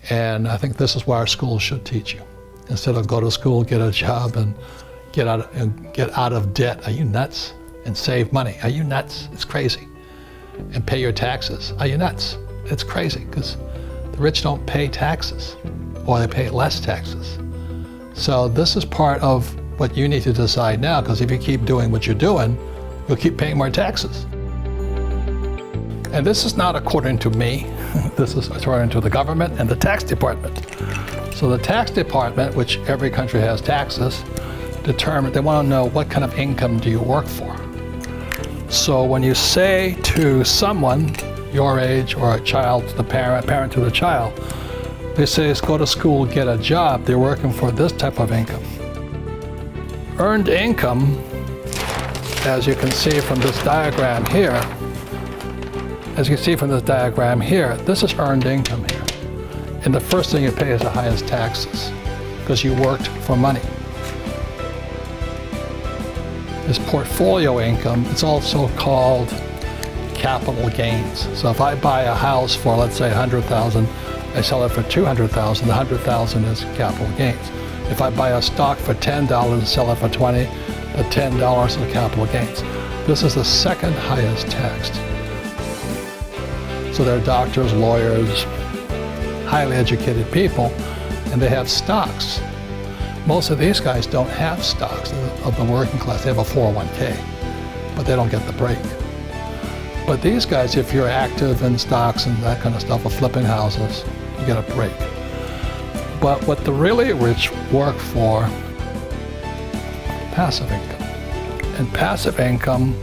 And I think this is what our schools should teach you. Instead of go to school, get a job, and get out of debt. Are you nuts? And save money. Are you nuts? It's crazy. And pay your taxes. Are you nuts? It's crazy, because the rich don't pay taxes, or they pay less taxes. So this is part of what you need to decide now, because if you keep doing what you're doing, you'll keep paying more taxes. And this is not according to me. This is according to the government and the tax department. So the tax department, which every country has taxes, they want to know what kind of income do you work for. So when you say to someone your age, or a child to the parent to the child, they say, let's go to school, get a job, they're working for this type of income. Earned income, as you can see from this diagram here, this is earned income here. And the first thing you pay is the highest taxes, because you worked for money. This portfolio income, it's also called capital gains. So if I buy a house for, let's say, $100,000, I sell it for $200,000, the $100,000 is capital gains. If I buy a stock for $10 and sell it for $20, the $10 is capital gains. This is the second highest taxed. So they're doctors, lawyers, highly educated people, and they have stocks. Most of these guys don't have stocks of the working class. They have a 401k, but they don't get the break. But these guys, if you're active in stocks and that kind of stuff, or flipping houses, you get a break. But what the really rich work for, passive income. And passive income,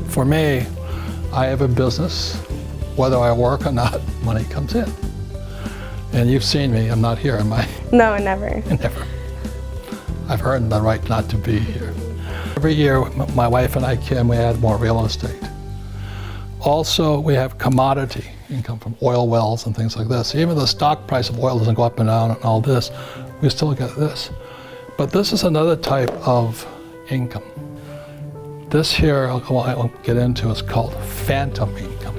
for me, I have a business. Whether I work or not, money comes in. And you've seen me, I'm not here, am I? No, never. Never. I've earned the right not to be here. Every year, my wife and I, Kim, we add more real estate. Also, we have commodity income from oil wells and things like this. Even the stock price of oil doesn't go up and down and all this, we still get this. But this is another type of income. This here, I won't get into, is called phantom income.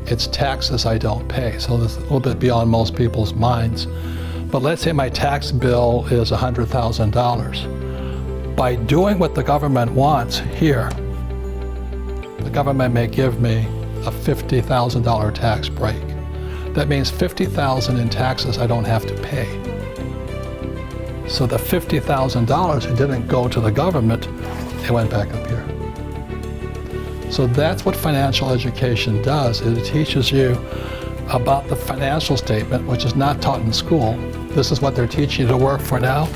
It's taxes I don't pay, so this is a little bit beyond most people's minds. But let's say my tax bill is $100,000. By doing what the government wants here, the government may give me a $50,000 tax break. That means $50,000 in taxes I don't have to pay. So the $50,000 it didn't go to the government, it went back up here. So that's what financial education does. It teaches you about the financial statement, which is not taught in school. This is what they're teaching you to work for now.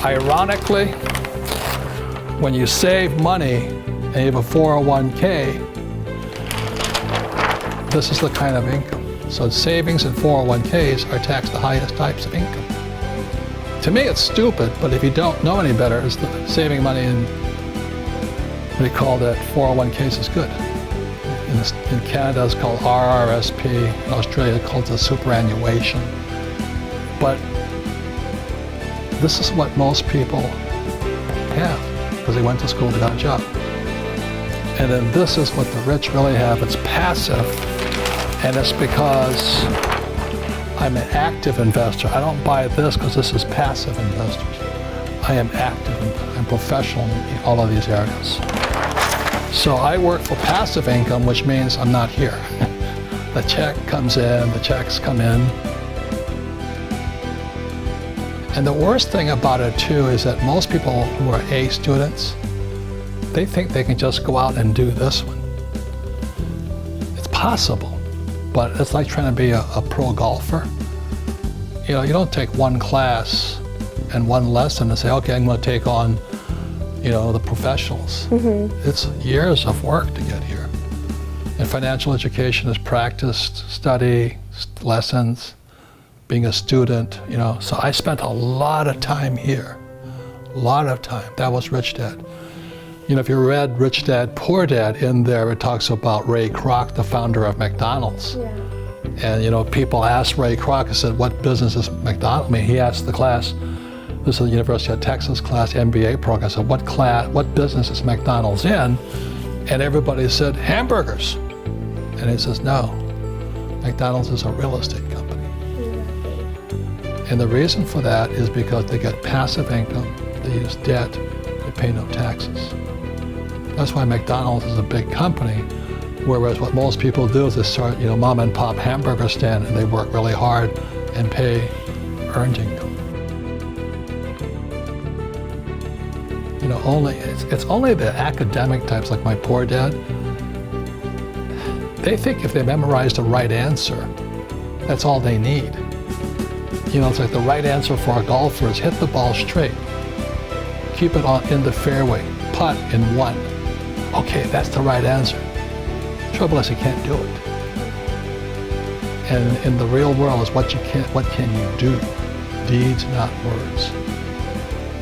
Ironically, when you save money and you have a 401k, this is the kind of income. So savings and 401ks are taxed the highest types of income. To me, it's stupid, but if you don't know any better, it's the saving money in what do you call that, 401ks is good. In Canada, it's called RRSP. In Australia, it's called the superannuation. But this is what most people have, because they went to school, they got a job. And then this is what the rich really have. It's passive, and it's because I'm an active investor. I don't buy this because this is passive investors. I am active, I'm professional in all of these areas. So I work for passive income, which means I'm not here. The check comes in, the checks come in. And the worst thing about it too is that most people who are A students, they think they can just go out and do this one. It's possible, but it's like trying to be a pro golfer. You know, you don't take one class and one lesson and say, okay, I'm going to take on, you know, the professionals. Mm-hmm. It's years of work to get here. And financial education is practice, study, lessons, being a student, you know. So I spent a lot of time here, a lot of time. That was Rich Dad. You know, if you read Rich Dad, Poor Dad, in there it talks about Ray Kroc, the founder of McDonald's. Yeah. And, you know, people asked Ray Kroc, I said, what business is McDonald's? I mean, he asked the class, this is the University of Texas class, MBA program. I said, what business is McDonald's in? And everybody said, hamburgers. And he says, no, McDonald's is a real estate company. And the reason for that is because they get passive income, they use debt, they pay no taxes. That's why McDonald's is a big company, whereas what most people do is they start, mom and pop hamburger stand, and they work really hard and pay earned income. It's only the academic types like my poor dad. They think if they memorize the right answer, that's all they need. It's like the right answer for a golfer is hit the ball straight, keep it in the fairway, putt in one. Okay, that's the right answer. Trouble is you can't do it. And in the real world is what can you do? Deeds, not words.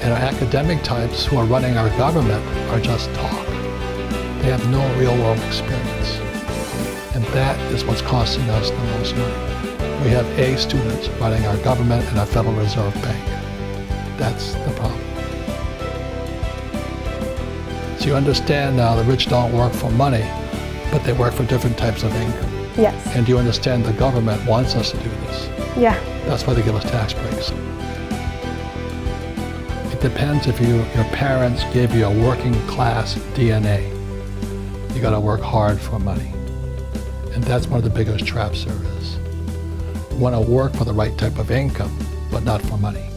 And our academic types who are running our government are just talk. They have no real world experience. And that is what's costing us the most money. We have A students running our government and our Federal Reserve Bank. That's the problem. So you understand now the rich don't work for money, but they work for different types of income. Yes. And do you understand the government wants us to do this? Yeah. That's why they give us tax breaks. It depends if your parents gave you a working class DNA. You got to work hard for money. And that's one of the biggest traps there is. You want to work for the right type of income, but not for money.